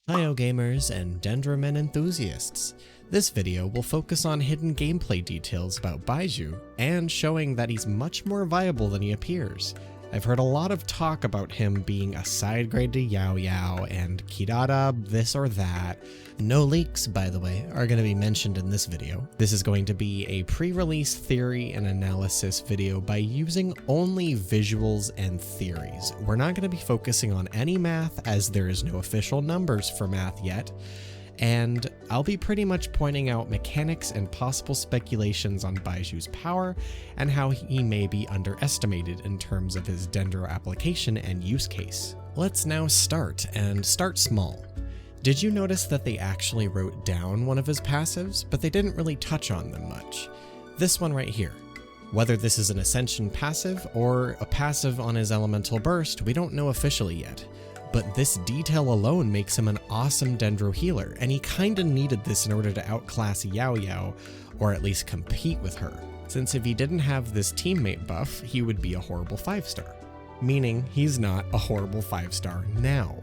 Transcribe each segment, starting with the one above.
Hiyo gamers and Dendromen enthusiasts. This video will focus on hidden gameplay details about Baizhu and showing that he's much more viable than he appears. I've heard a lot of talk about him being a side grade to Yao Yao and Kirara this or that. No leaks, by the way, are going to be mentioned in this video. This is going to be a pre-release theory and analysis video by using only visuals and theories. We're not going to be focusing on any math as there is no official numbers for math yet. And I'll be pretty much pointing out mechanics and possible speculations on Baizhu's power and how he may be underestimated in terms of his Dendro application and use case. Let's now start small. Did you notice that they actually wrote down one of his passives, but they didn't really touch on them much? This one right here. Whether this is an Ascension passive or a passive on his Elemental Burst, we don't know officially yet. But this detail alone makes him an awesome Dendro healer, and he kinda needed this in order to outclass Yao Yao, or at least compete with her, since if he didn't have this teammate buff, he would be a horrible 5-star. Meaning, he's not a horrible 5-star now.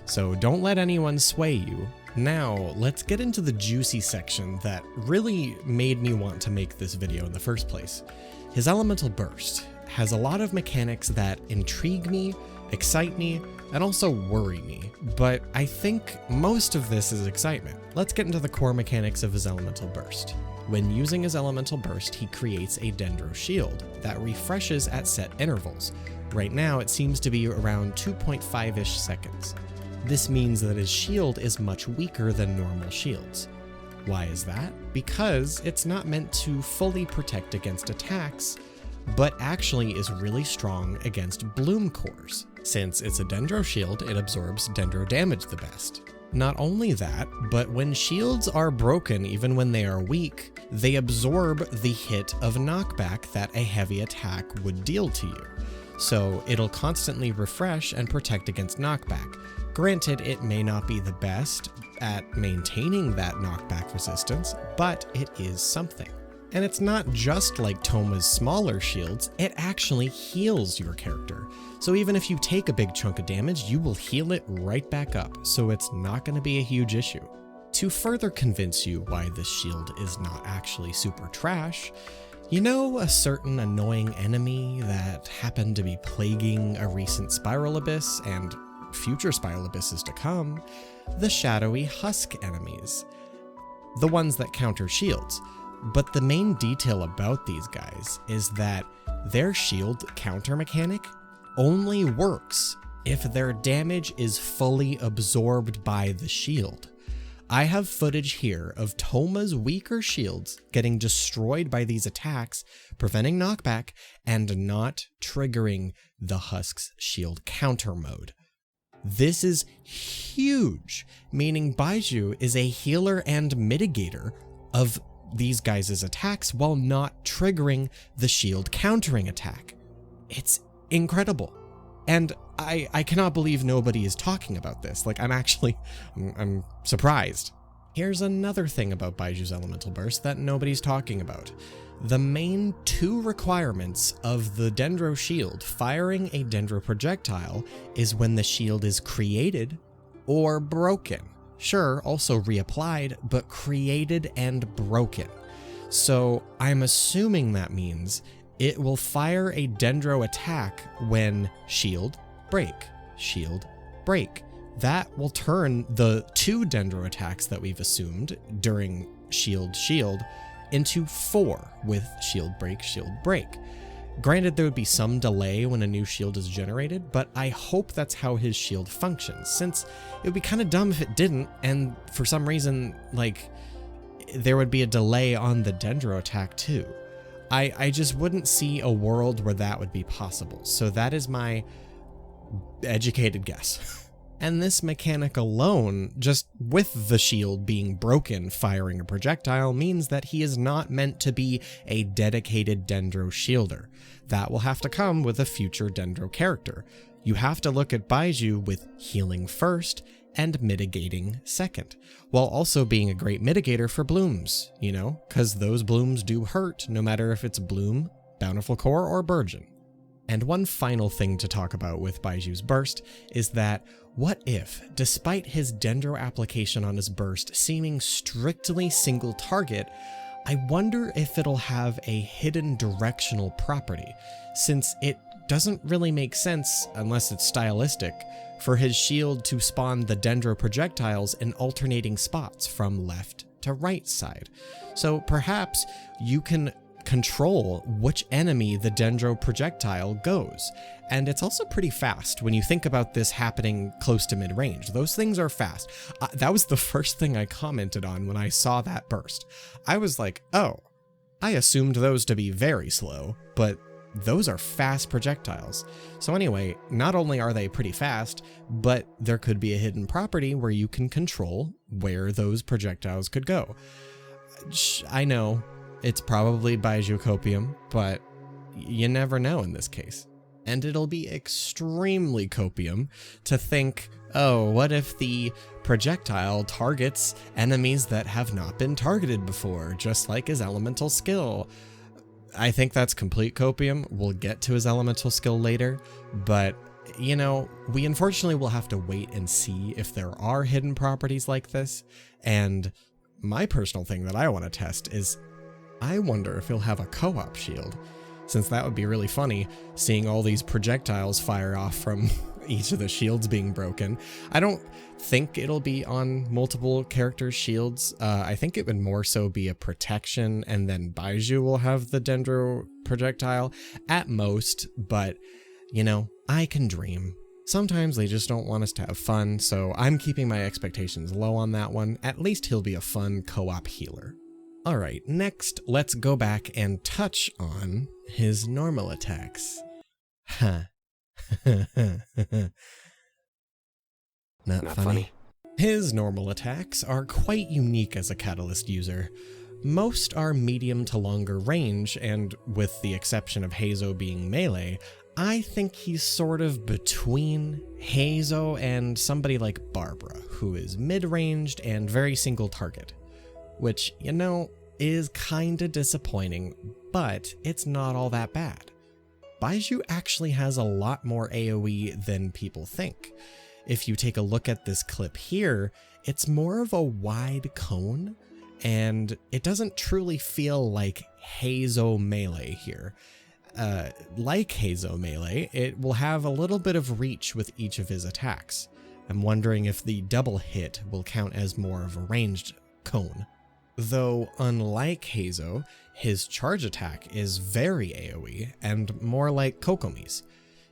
So don't let anyone sway you. Now, let's get into the juicy section that really made me want to make this video in the first place. His Elemental Burst has a lot of mechanics that intrigue me, excite me, and also worry me, but I think most of this is excitement. Let's get into the core mechanics of his Elemental Burst. When using his Elemental Burst, he creates a Dendro Shield that refreshes at set intervals. Right now, it seems to be around 2.5-ish seconds. This means that his shield is much weaker than normal shields. Why is that? Because it's not meant to fully protect against attacks, but actually is really strong against bloom cores. Since it's a Dendro Shield, it absorbs Dendro damage the best. Not only that, but when shields are broken, even when they are weak, they absorb the hit of knockback that a heavy attack would deal to you. So it'll constantly refresh and protect against knockback. Granted, it may not be the best at maintaining that knockback resistance, but it is something. And it's not just like Thoma's smaller shields, it actually heals your character. So even if you take a big chunk of damage, you will heal it right back up, so it's not going to be a huge issue. To further convince you why this shield is not actually super trash, you know a certain annoying enemy that happened to be plaguing a recent Spiral Abyss and future Spiral Abysses to come? The shadowy husk enemies. The ones that counter shields. But the main detail about these guys is that their shield counter mechanic only works if their damage is fully absorbed by the shield. I have footage here of Thoma's weaker shields getting destroyed by these attacks, preventing knockback, and not triggering the Husk's shield counter mode. This is huge, meaning Baizhu is a healer and mitigator of these guys' attacks while not triggering the shield countering attack. It's incredible. And I cannot believe nobody is talking about this. Like, I'm surprised. Here's another thing about Baizhu's Elemental Burst that nobody's talking about. The main two requirements of the Dendro Shield firing a Dendro projectile is when the shield is created or broken. Sure, also reapplied, but created and broken. So I'm assuming that means it will fire a Dendro attack when shield, break, shield, break. That will turn the two Dendro attacks that we've assumed during shield, shield into 4 with shield, break, shield, break. Granted, there would be some delay when a new shield is generated, but I hope that's how his shield functions, since it would be kind of dumb if it didn't, and for some reason, like, there would be a delay on the Dendro attack too. I just wouldn't see a world where that would be possible, so that is my educated guess. And this mechanic alone, just with the shield being broken firing a projectile, means that he is not meant to be a dedicated Dendro shielder. That will have to come with a future Dendro character. You have to look at Baizhu with healing first and mitigating second, while also being a great mitigator for blooms, you know, because those blooms do hurt no matter if it's bloom, bountiful core, or burgeon. And one final thing to talk about with Baizhu's burst is that what if, despite his Dendro application on his burst seeming strictly single target, I wonder if it'll have a hidden directional property, since it doesn't really make sense, unless it's stylistic, for his shield to spawn the Dendro projectiles in alternating spots from left to right side. So perhaps you can control which enemy the Dendro projectile goes. And it's also pretty fast when you think about this happening close to mid-range. Those things are fast. That was the first thing I commented on when I saw that burst. I was like, oh, I assumed those to be very slow, but those are fast projectiles. So anyway, not only are they pretty fast, but there could be a hidden property where you can control where those projectiles could go. I know it's probably Baizhu copium, but you never know in this case. And it'll be extremely copium to think, oh, what if the projectile targets enemies that have not been targeted before, just like his elemental skill? I think that's complete copium. We'll get to his elemental skill later, but you know, we unfortunately will have to wait and see if there are hidden properties like this. And my personal thing that I want to test is, I wonder if he'll have a co-op shield, since that would be really funny, seeing all these projectiles fire off from each of the shields being broken. I don't think it'll be on multiple characters' shields. I think it would more so be a protection, and then Baizhu will have the Dendro projectile at most, but you know, I can dream. Sometimes they just don't want us to have fun, so I'm keeping my expectations low on that one. At least he'll be a fun co-op healer. Alright, next, let's go back and touch on his normal attacks. Huh. Not funny. His normal attacks are quite unique as a Catalyst user. Most are medium to longer range, and with the exception of Heizo being melee, I think he's sort of between Heizo and somebody like Barbara, who is mid-ranged and very single target. Which, you know, is kinda disappointing, but it's not all that bad. Baizhu actually has a lot more AoE than people think. If you take a look at this clip here, it's more of a wide cone, and it doesn't truly feel like Heizo melee here. Like Heizo melee, it will have a little bit of reach with each of his attacks. I'm wondering if the double hit will count as more of a ranged cone. Though, unlike Heizo, his charge attack is very AoE and more like Kokomi's.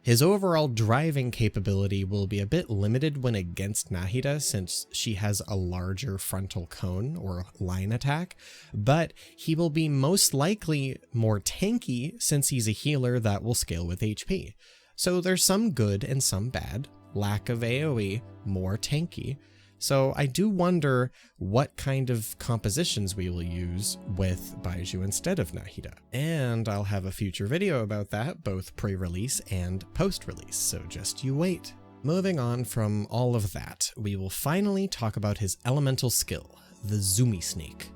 His overall driving capability will be a bit limited when against Nahida, since she has a larger frontal cone or line attack, but he will be most likely more tanky since he's a healer that will scale with HP. So there's some good and some bad. Lack of AoE, more tanky. So I do wonder what kind of compositions we will use with Baizhu instead of Nahida. And I'll have a future video about that, both pre-release and post-release, so just you wait. Moving on from all of that, we will finally talk about his elemental skill, the Zumi Snake.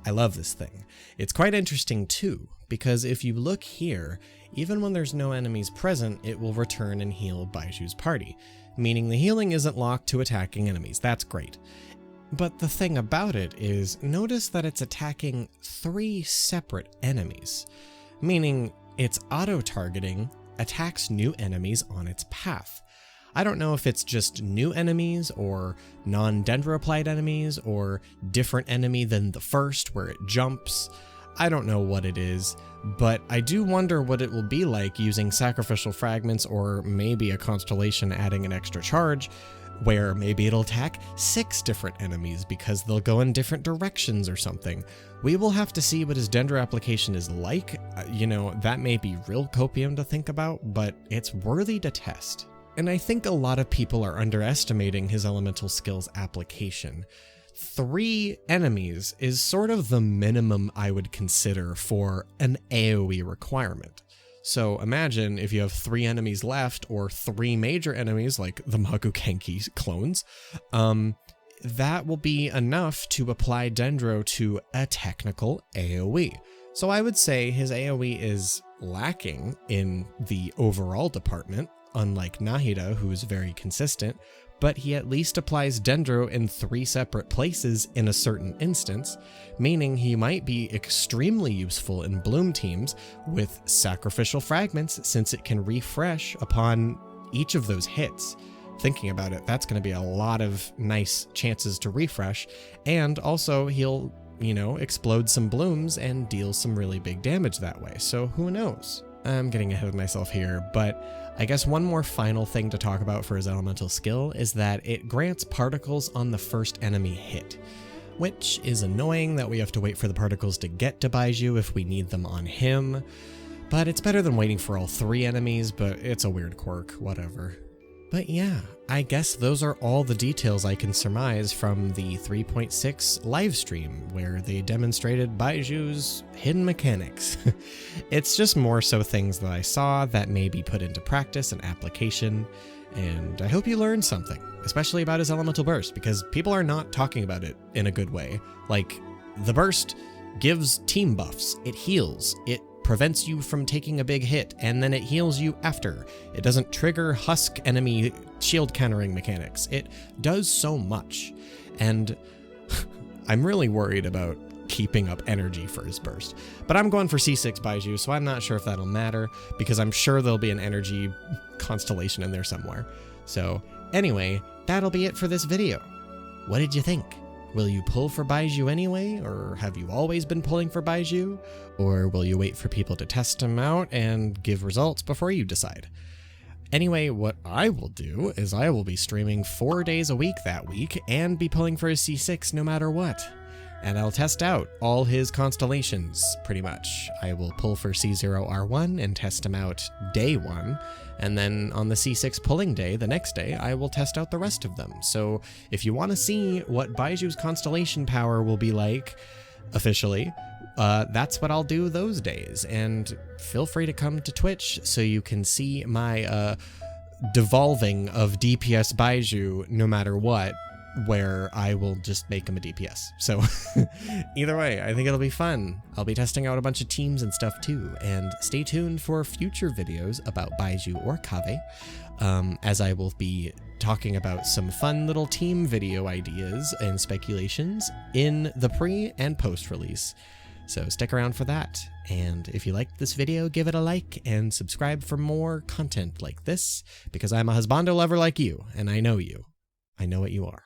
I love this thing. It's quite interesting too, because if you look here, even when there's no enemies present, it will return and heal Baizhu's party, meaning the healing isn't locked to attacking enemies. That's great. But the thing about it is, notice that it's attacking 3 separate enemies, meaning it's auto-targeting, attacks new enemies on its path. I don't know if it's just new enemies or non-Dendro applied enemies or different enemy than the first where it jumps. I don't know what it is, but I do wonder what it will be like using sacrificial fragments or maybe a constellation adding an extra charge, where maybe it'll attack 6 different enemies because they'll go in different directions or something. We will have to see what his Dendro application is like. You know, that may be real copium to think about, but it's worthy to test. And I think a lot of people are underestimating his elemental skills application. 3 enemies is sort of the minimum I would consider for an AoE requirement. So imagine if you have 3 enemies left, or 3 major enemies like the Magukenki clones, that will be enough to apply Dendro to a technical AoE. So I would say his AoE is lacking in the overall department, unlike Nahida, who's very consistent, but he at least applies Dendro in 3 separate places in a certain instance, meaning he might be extremely useful in Bloom teams with Sacrificial Fragments, since it can refresh upon each of those hits. Thinking about it, that's going to be a lot of nice chances to refresh, and also he'll, explode some blooms and deal some really big damage that way, so who knows? I'm getting ahead of myself here, but I guess one more final thing to talk about for his elemental skill is that it grants particles on the first enemy hit, which is annoying that we have to wait for the particles to get to Baizhu if we need them on him, but it's better than waiting for all 3 enemies, but it's a weird quirk, whatever. But yeah, I guess those are all the details I can surmise from the 3.6 livestream, where they demonstrated Baiju's hidden mechanics. It's just more so things that I saw that may be put into practice and application, and I hope you learned something, especially about his elemental burst, because people are not talking about it in a good way. Like, the burst gives team buffs, it heals, it prevents you from taking a big hit, and then it heals you after. It doesn't trigger husk enemy shield countering mechanics. It does so much, and I'm really worried about keeping up energy for his burst. But I'm going for C6 Baizhu, so I'm not sure if that'll matter, because I'm sure there'll be an energy constellation in there somewhere. So anyway, that'll be it for this video. What did you think? Will you pull for Baizhu anyway, or have you always been pulling for Baizhu? Or will you wait for people to test him out and give results before you decide? Anyway, what I will do is I will be streaming 4 days a week that week and be pulling for his C6 no matter what. And I'll test out all his constellations, pretty much. I will pull for C0R1 and test him out day 1, and then on the C6 pulling day, the next day, I will test out the rest of them. So if you want to see what Baiju's constellation power will be like, officially, that's what I'll do those days. And feel free to come to Twitch so you can see my devolving of DPS Baizhu no matter what, where I will just make him a DPS. So either way, I think it'll be fun. I'll be testing out a bunch of teams and stuff too, and stay tuned for future videos about Baizhu or Kave, as I will be talking about some fun little team video ideas and speculations in the pre and post release. So stick around for that, and if you liked this video, give it a like and subscribe for more content like this, because I'm a husbando lover like you, and I know you. I know what you are.